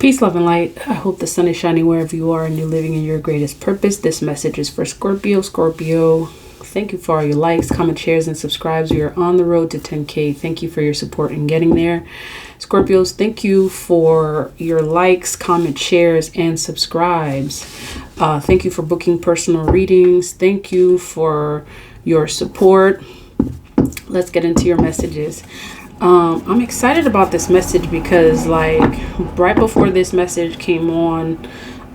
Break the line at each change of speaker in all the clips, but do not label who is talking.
Peace, love, and light. I hope the sun is shining wherever you are and you're living in your greatest purpose. This message is for Scorpio. Scorpio, thank you for all your likes, comments, shares, and subscribes. We are on the road to 10K. Thank you for your support in getting there. Scorpios, thank you for your likes, comments, shares, and subscribes. Thank you for booking personal readings. Thank you for your support. Let's get into your messages. I'm excited about this message because, like, right before this message came on,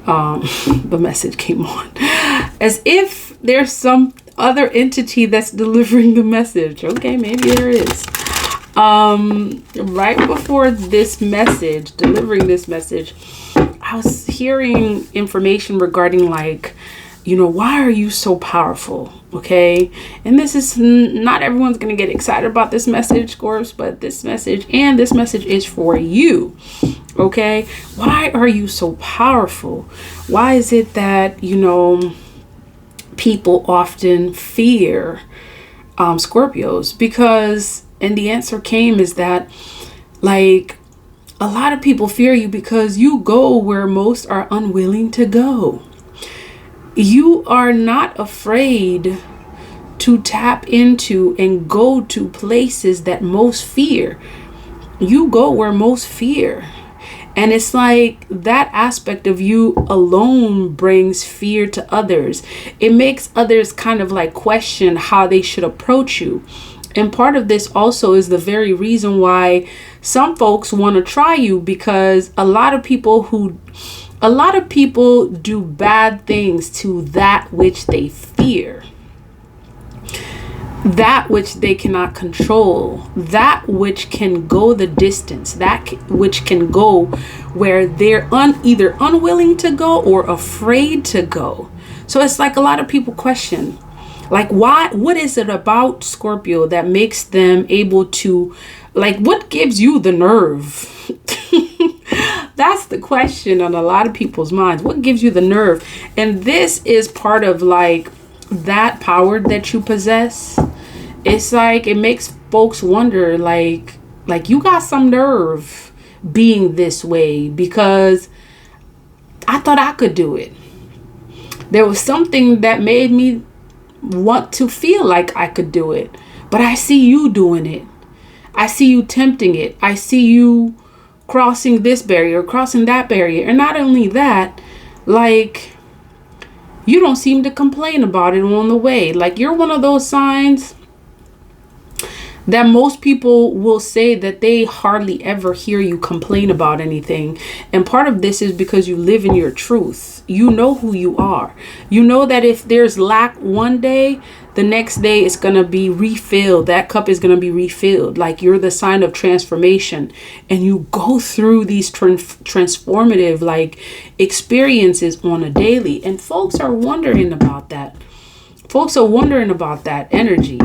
the message came on as if there's some other entity that's delivering the message. Okay, maybe there is. Right before this message, delivering this message, I was hearing information regarding, like, you know, why are you so powerful? Okay. And this is not everyone's going to get excited about this message, Scorps, but this message is for you. Okay. Why are you so powerful? Why is it that, you know, people often fear Scorpios? Because, and the answer came is that, like, a lot of people fear you because you go where most are unwilling to go. You are not afraid to tap into and go to places that most fear. You go where most fear. And it's like that aspect of you alone brings fear to others. It makes others kind of like question how they should approach you. And part of this also is the very reason why some folks want to try you, because a lot of people do bad things to that which they fear, that which they cannot control, that which can go the distance, that which can go where they're either unwilling to go or afraid to go. So it's like a lot of people question, like, what is it about Scorpio that makes them able to, like, what gives you the nerve? That's the question on a lot of people's minds. What gives you the nerve? And this is part of, like, that power that you possess. It's like it makes folks wonder, like you got some nerve being this way, because I thought I could do it. There was something that made me want to feel like I could do it, but I see you doing it. I see you tempting it. I see you crossing this barrier, crossing that barrier. And not only that, like, you don't seem to complain about it on the way. Like, you're one of those signs that most people will say that they hardly ever hear you complain about anything. And part of this is because you live in your truth. You know who you are. You know that if there's lack one day, the next day it's going to be refilled. That cup is going to be refilled. Like, you're the sign of transformation. And you go through these transformative, like, experiences on a daily. And folks are wondering about that. Folks are wondering about that energy.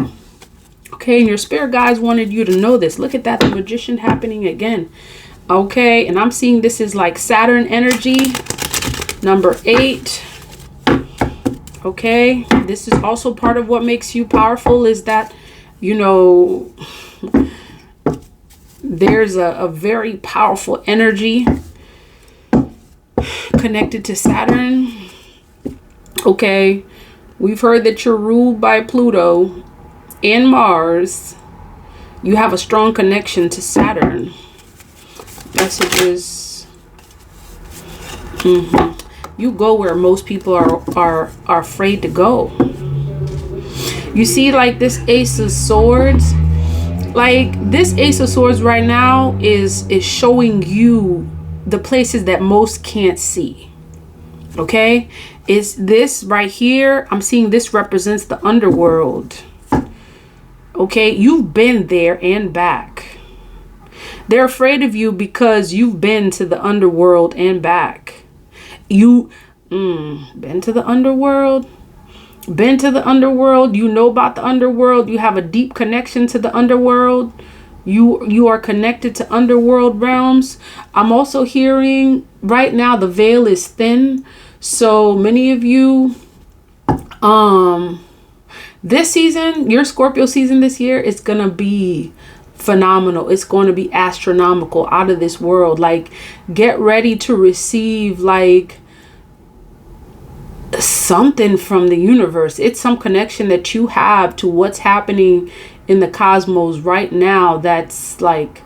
Okay, and your spirit guides wanted you to know this. Look at that, the Magician happening again. Okay, and I'm seeing this is like Saturn energy, number 8. Okay, this is also part of what makes you powerful, is that, you know, there's a very powerful energy connected to Saturn. Okay, we've heard that you're ruled by Pluto and Mars. You have a strong connection to Saturn. Messages. You go where most people are afraid to go. You see, like, this Ace of Swords, like, this Ace of Swords right now is showing you the places that most can't see. Okay, it's this right here. I'm seeing this represents the underworld. Okay, you've been there and back. They're afraid of you because you've been to the underworld and back. You been to the underworld? Been to the underworld? You know about the underworld. You have a deep connection to the underworld. You are connected to underworld realms. I'm also hearing right now the veil is thin. So many of you, this season, your Scorpio season this year, is going to be phenomenal. It's going to be astronomical, out of this world. Like, get ready to receive like something from the universe. It's some connection that you have to what's happening in the cosmos right now that's like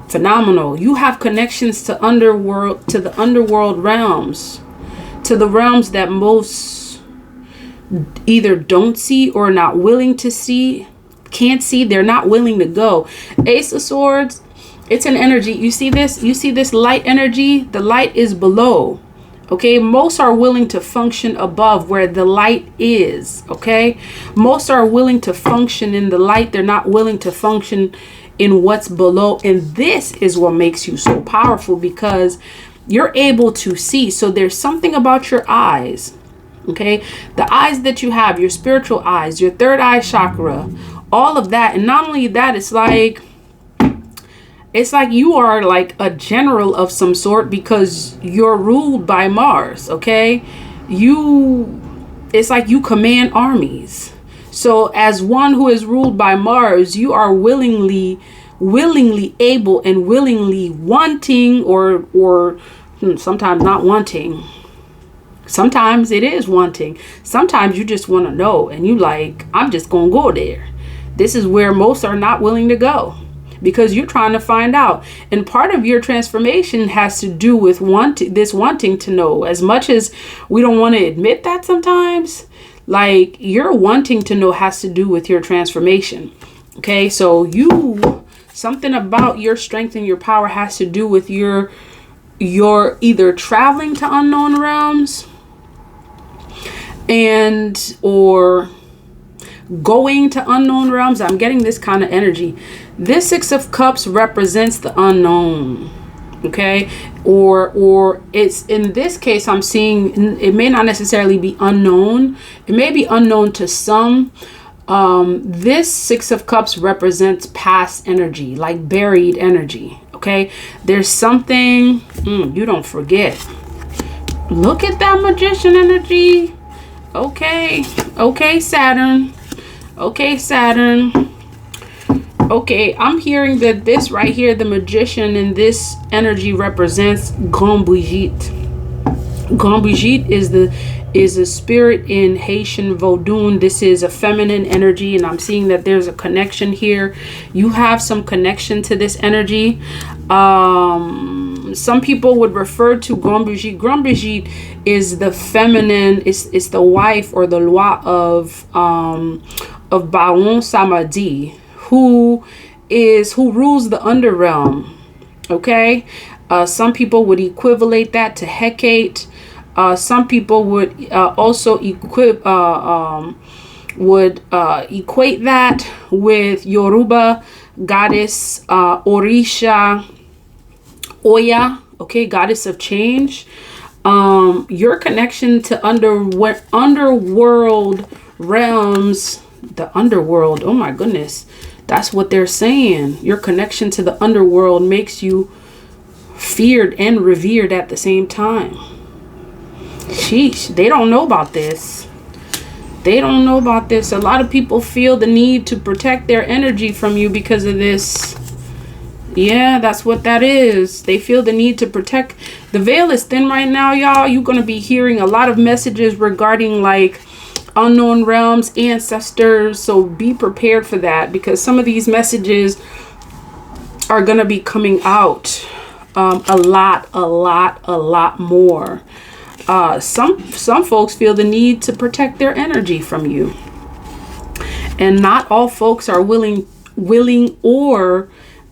phenomenal. You have connections to the underworld realms, to the realms that most either don't see or not willing to see, can't see, they're not willing to go. Ace of Swords, it's an energy. You see this light energy? The light is below. Okay, most are willing to function above where the light is. Okay, most are willing to function in the light. They're not willing to function in what's below. And this is what makes you so powerful, because you're able to see. So there's something about your eyes. Okay, the eyes that you have, your spiritual eyes, your third eye chakra, all of that. And not only that, it's like you are like a general of some sort, because you're ruled by Mars. Okay, it's like you command armies. So as one who is ruled by Mars, you are willingly able and willingly wanting, or sometimes not wanting. Sometimes it is wanting. Sometimes you just want to know, and you like, I'm just gonna go there. This is where most are not willing to go, because you're trying to find out. And part of your transformation has to do with wanting to know. As much as we don't want to admit that sometimes, like, your wanting to know has to do with your transformation. Okay, so something about your strength and your power has to do with your either traveling to unknown realms or going to unknown realms. I'm getting this kind of energy. This Six of Cups represents the unknown. Okay, or it's, in this case, I'm seeing it may not necessarily be unknown. It may be unknown to some. This Six of Cups represents past energy, like buried energy. Okay, there's something you don't forget. Look at that Magician energy. Okay, Saturn. Okay, Saturn. Okay, I'm hearing that this right here, the Magician, in this energy represents Grand Brigitte. Grand Brigitte is a spirit in Haitian Vodun. This is a feminine energy, and I'm seeing that there's a connection here. You have some connection to this energy. Some people would refer to Grand Brigitte. Grand Brigitte is the feminine, it's the wife or the loi of Baron Samedi, who rules the underrealm. Okay, some people would equivalate that to Hecate. Some people would also equate that with Yoruba goddess Orisha Oya. Okay, goddess of change. Your connection to underworld realms, the underworld. Oh my goodness. That's what they're saying. Your connection to the underworld makes you feared and revered at the same time. Sheesh, they don't know about this. They don't know about this. A lot of people feel the need to protect their energy from you because of this. Yeah, that's what that is. They feel the need to protect. The veil is thin right now, y'all. You're going to be hearing a lot of messages regarding like unknown realms, ancestors. So be prepared for that, because some of these messages are going to be coming out a lot more. Some folks feel the need to protect their energy from you, and not all folks are willing or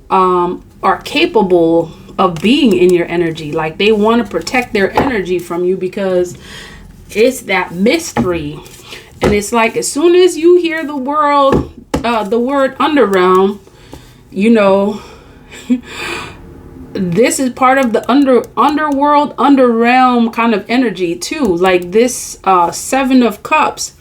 are capable of being in your energy. Like, they want to protect their energy from you because it's that mystery. And it's like, as soon as you hear the word underrealm, you know, this is part of the underworld, underrealm kind of energy too. Like this Seven of Cups.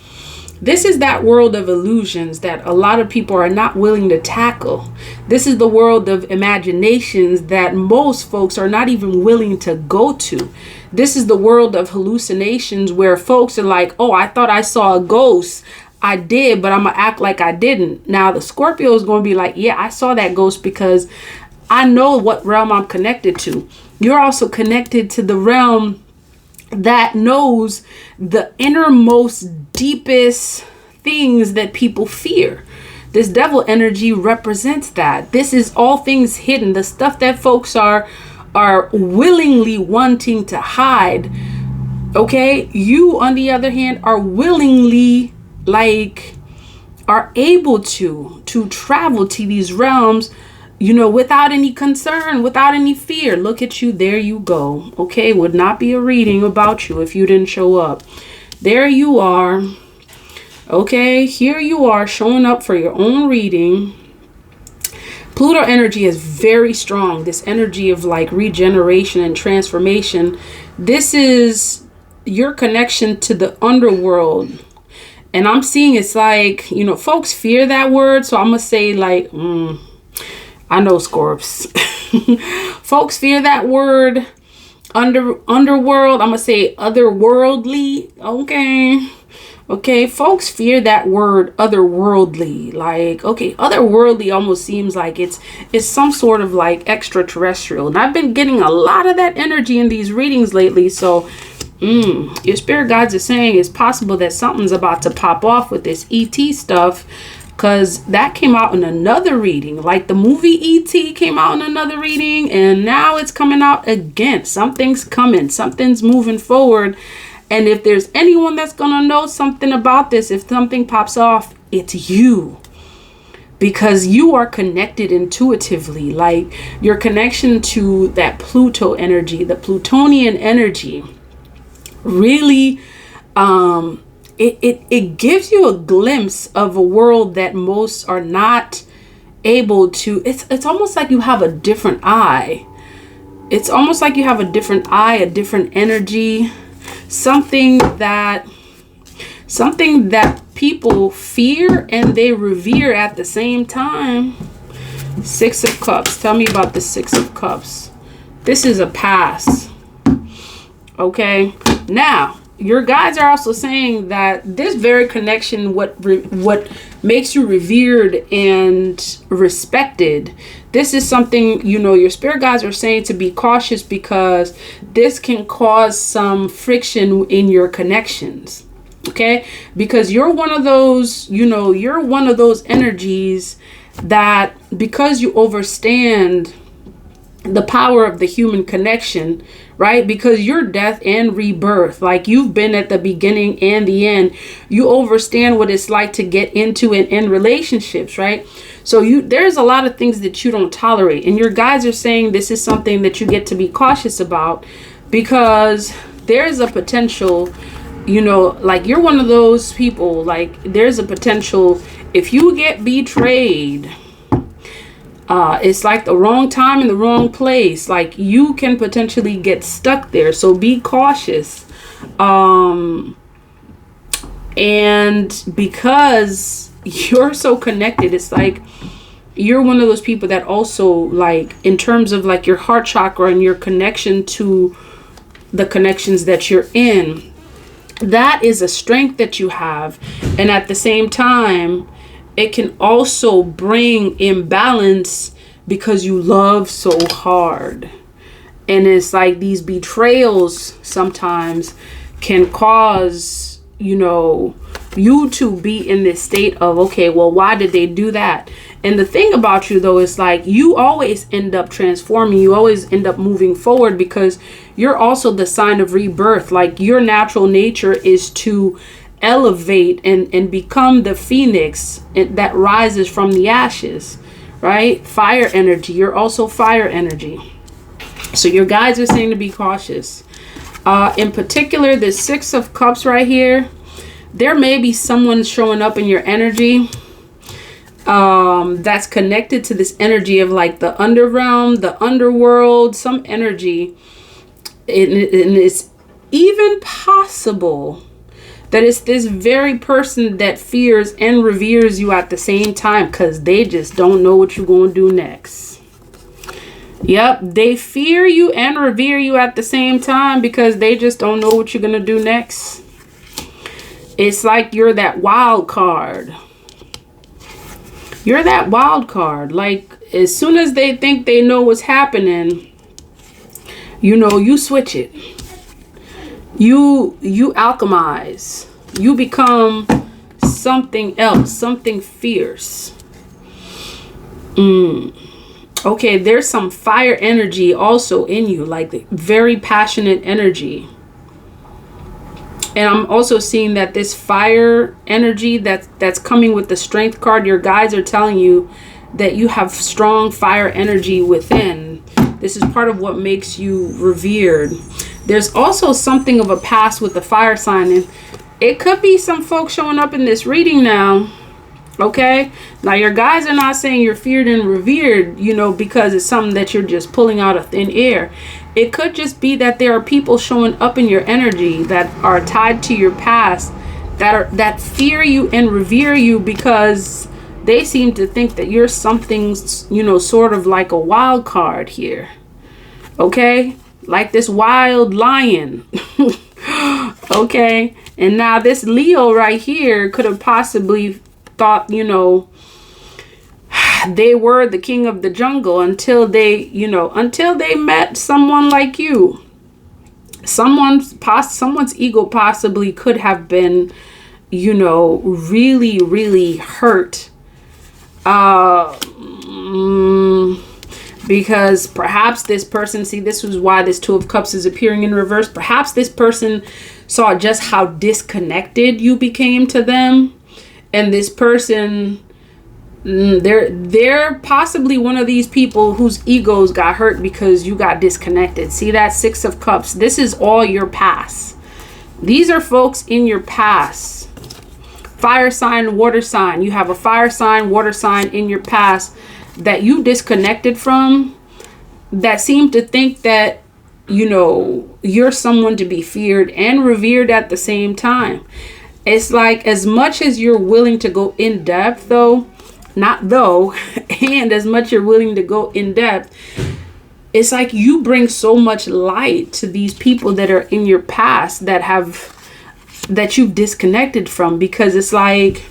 This is that world of illusions that a lot of people are not willing to tackle. This is the world of imaginations that most folks are not even willing to go to. This is the world of hallucinations where folks are like, oh, I thought I saw a ghost. I did, but I'm gonna act like I didn't. Now the Scorpio is going to be like, yeah, I saw that ghost because I know what realm I'm connected to. You're also connected to the realm that knows the innermost, deepest things that people fear. This devil energy represents that. This is all things hidden, the stuff that folks are willingly wanting to hide. Okay, you on the other hand are willingly, like, are able to travel to these realms, without any concern, without any fear. Look at you, there you go. Okay, would not be a reading about you if you didn't show up. There you are. Okay, here you are showing up for your own reading. Pluto energy is very strong. This energy of like regeneration and transformation. This is your connection to the underworld. And I'm seeing it's like, folks fear that word. So I'm going to say like, I know Scorps. Folks fear that word. Underworld. I'm going to say otherworldly. Okay. Folks fear that word otherworldly. Like, okay, otherworldly almost seems like it's some sort of like extraterrestrial. And I've been getting a lot of that energy in these readings lately. So your spirit guides are saying it's possible that something's about to pop off with this ET stuff, because that came out in another reading. Like the movie ET came out in another reading, and now it's coming out again. Something's coming. Something's moving forward. And if there's anyone that's going to know something about this, if something pops off, it's you. Because you are connected intuitively. Like your connection to that Pluto energy, the Plutonian energy, really it gives you a glimpse of a world that most are not able to. It's almost like you have a different eye. It's almost like you have a different eye, a different energy, something that people fear and they revere at the same time. Six of Cups. Tell me about the Six of Cups. This is a pass. Okay. Now, your guides are also saying that this very connection, what makes you revered and respected, this is something, your spirit guides are saying to be cautious, because this can cause some friction in your connections. Okay, because you're one of those, you're one of those energies that, because you understand the power of the human connection, right? Because you're death and rebirth. Like you've been at the beginning and the end. You understand what it's like to get into and in relationships, right? So there's a lot of things that you don't tolerate. And your guides are saying this is something that you get to be cautious about, because there's a potential, like you're one of those people, like there's a potential if you get betrayed, it's like the wrong time in the wrong place. Like you can potentially get stuck there. So be cautious. And because you're so connected, it's like you're one of those people that also, like, in terms of like your heart chakra and your connection to the connections that you're in, that is a strength that you have. And at the same time, it can also bring imbalance because you love so hard. And it's like these betrayals sometimes can cause, you to be in this state of, okay, well, why did they do that? And the thing about you, though, is like you always end up transforming. You always end up moving forward, because you're also the sign of rebirth. Like your natural nature is to elevate and become the phoenix that rises from the ashes, right? Fire energy. You're also fire energy. So your guides are saying to be cautious. In particular, the Six of Cups right here, there may be someone showing up in your energy that's connected to this energy of like the underrealm, the underworld, some energy. And it's even possible that it's this very person that fears and reveres you at the same time, because they just don't know what you're going to do next. Yep, they fear you and revere you at the same time because they just don't know what you're going to do next. It's like you're that wild card. You're that wild card. Like, as soon as they think they know what's happening, you know, you switch it. You alchemize. You become something else, something fierce. Okay, there's some fire energy also in you, like very passionate energy. And I'm also seeing that this fire energy that's coming with the strength card, your guides are telling you that you have strong fire energy within. This is part of what makes you revered. There's also something of a past with the fire sign, and it could be some folks showing up in this reading now. Okay, now your guides are not saying you're feared and revered, you know, because it's something that you're just pulling out of thin air. It could just be that there are people showing up in your energy that are tied to your past, that fear you and revere you because they seem to think that you're something, you know, sort of like a wild card here. Okay, like this wild lion. Okay, and now this Leo right here could have possibly thought, you know, they were the king of the jungle until they, you know, until they met someone like you. Someone's ego possibly could have been, you know, really, really hurt. Because perhaps this person, see, this was why this Two of Cups is appearing in reverse. Perhaps this person saw just how disconnected you became to them. And this person, they're possibly one of these people whose egos got hurt because you got disconnected. See that Six of Cups? This is all your past. These are folks in your past. Fire sign, water sign. You have a fire sign, water sign in your past that you disconnected from, that seem to think that, you know, you're someone to be feared and revered at the same time. It's like, as much as you're willing to go in depth, and as much you're willing to go in depth, it's like you bring so much light to these people that are in your past that you've disconnected from, because it's like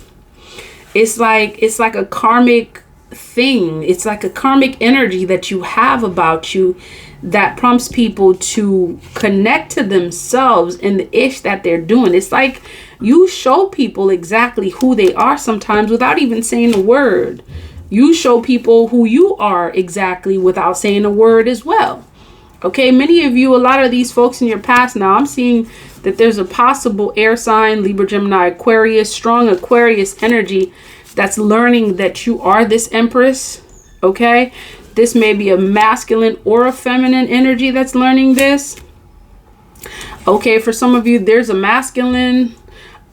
a karmic thing. It's like a karmic energy that you have about you that prompts people to connect to themselves and the ish that they're doing. It's like you show people exactly who they are sometimes without even saying a word. You show people who you are exactly without saying a word as well. Okay, many of you, a lot of these folks in your past now, I'm seeing that there's a possible air sign, Libra, Gemini, Aquarius, strong Aquarius energy that's learning that you are this Empress. Okay, this may be a masculine or a feminine energy that's learning this. Okay, for some of you, there's a masculine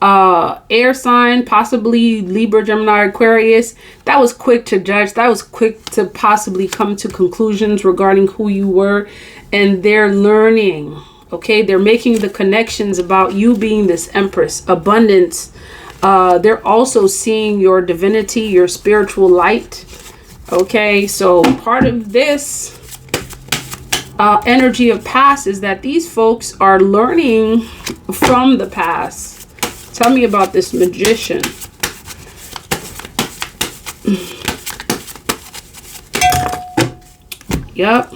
air sign, possibly Libra, Gemini, Aquarius, that was quick to judge. That was quick to possibly come to conclusions regarding who you were. And they're learning. Okay, they're making the connections about you being this Empress, abundance. They're also seeing your divinity, your spiritual light. Okay, so part of this energy of past is that these folks are learning from the past. Tell me about this Magician. Yep.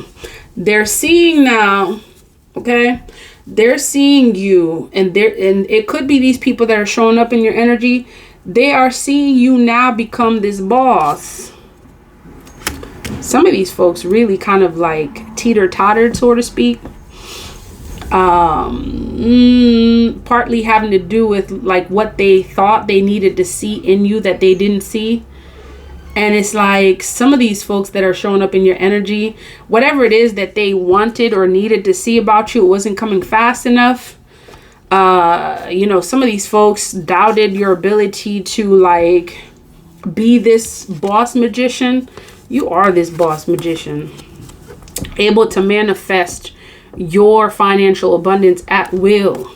They're seeing now, okay? They're seeing you, and it could be these people that are showing up in your energy. They are seeing you now become this boss. Some of these folks really kind of like teeter-tottered, so to speak. Partly having to do with like what they thought they needed to see in you that they didn't see. And it's like some of these folks that are showing up in your energy, whatever it is that they wanted or needed to see about you, it wasn't coming fast enough. You know, some of these folks doubted your ability to like be this boss magician. You are this boss magician, able to manifest your financial abundance at will.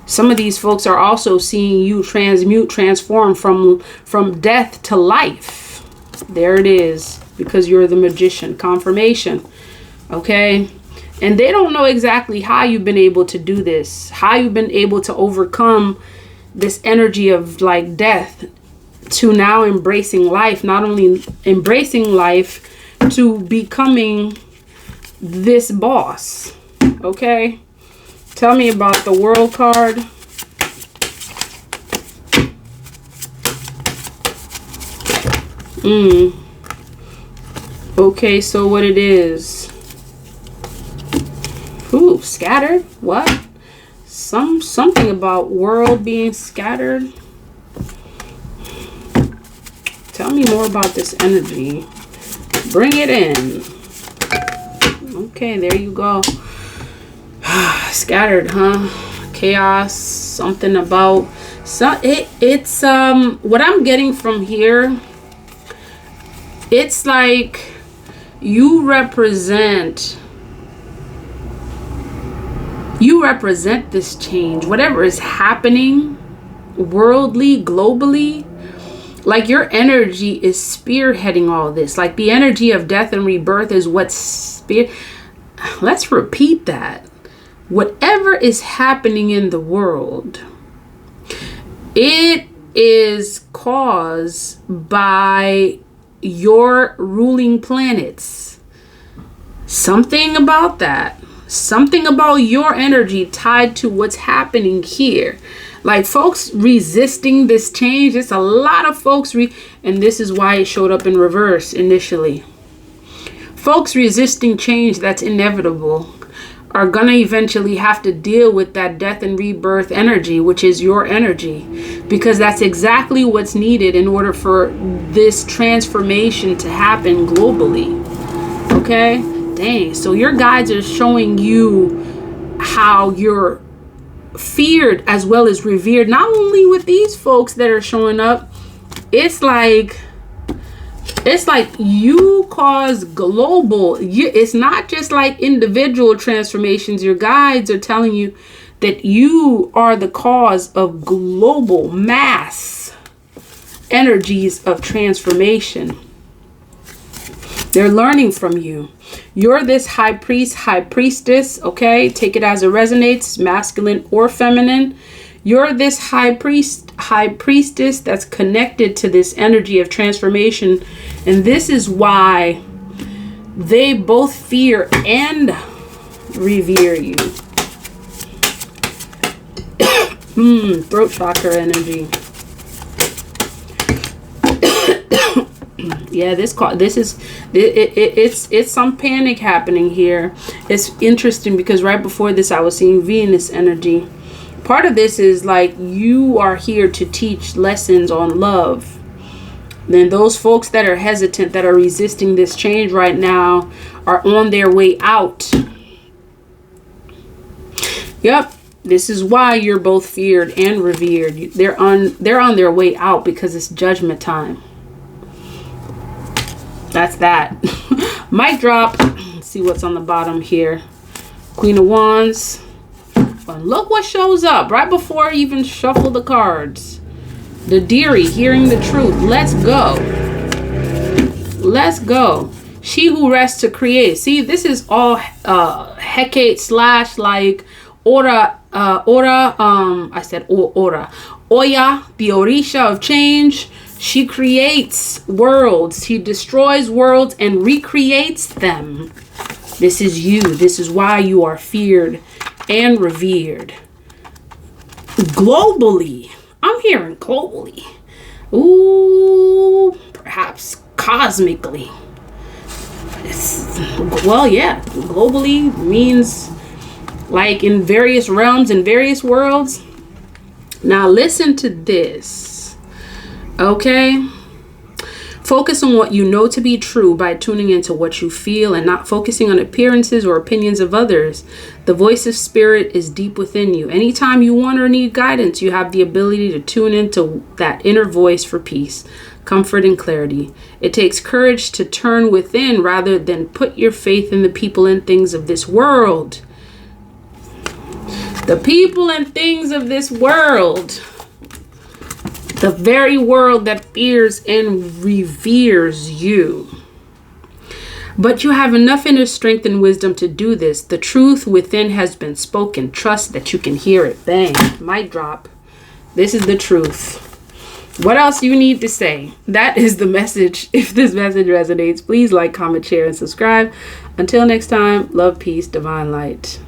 Some of these folks are also seeing you transform from death to life. There it is, because you're the magician. Confirmation. Okay. And they don't know exactly how you've been able to do this, how you've been able to overcome this energy of like death to now embracing life, not only embracing life, to becoming this boss. Okay, tell me about the World card. Okay, so what it is. Ooh, scattered? What? Something about world being scattered. Tell me more about this energy. Bring it in. Okay, there you go. Scattered, huh? Chaos. Something about it's what I'm getting from here. It's like you represent this change, whatever is happening worldly, globally. Like your energy is spearheading all this. Like the energy of death and rebirth is what's let's repeat that. Whatever is happening in the world, it is caused by your ruling planets. Something about that. Something about your energy tied to what's happening here. Like folks resisting this change. It's a lot of folks and this is why it showed up in reverse initially. Folks resisting change that's inevitable are gonna eventually have to deal with that death and rebirth energy, which is your energy, because that's exactly what's needed in order for this transformation to happen globally. Okay, dang. So your guides are showing you how you're feared as well as revered, not only with these folks that are showing up. It's like you cause global. It's not just like individual transformations. Your guides are telling you that you are the cause of global mass energies of transformation. They're learning from you. You're this high priest, high priestess. Okay, take it as it resonates, masculine or feminine. You're this high priest, high priestess that's connected to this energy of transformation. And this is why they both fear and revere you. Throat chakra energy. Yeah, it's some panic happening here. It's interesting because right before this I was seeing Venus energy. Part of this is like you are here to teach lessons on love. Then those folks that are hesitant, that are resisting this change right now, are on their way out. Yep, this is why you're both feared and revered. They're on their way out because it's judgment time. That's that. Mic drop. Let's see what's on the bottom here. Queen of Wands. And look what shows up right before I even shuffle the cards. The Deary, hearing the truth. Let's go. Let's go. She who rests to create. See, this is all Hecate / like Ora. I said Ora. Oya, the Orisha of change. She creates worlds. She destroys worlds and recreates them. This is you. This is why you are feared and revered. Globally. I'm hearing globally. Ooh, perhaps cosmically. Well, yeah. Globally means like in various realms, in various worlds. Now listen to this. Okay? Focus on what you know to be true by tuning into what you feel and not focusing on appearances or opinions of others. The voice of spirit is deep within you. Anytime you want or need guidance, you have the ability to tune into that inner voice for peace, comfort, and clarity. It takes courage to turn within rather than put your faith in the people and things of this world. The people and things of this world. The very world that fears and reveres you. But you have enough inner strength and wisdom to do this. The truth within has been spoken. Trust that you can hear it. Bang. Mic drop. This is the truth. What else you need to say? That is the message. If this message resonates, please like, comment, share, and subscribe. Until next time, love, peace, divine light.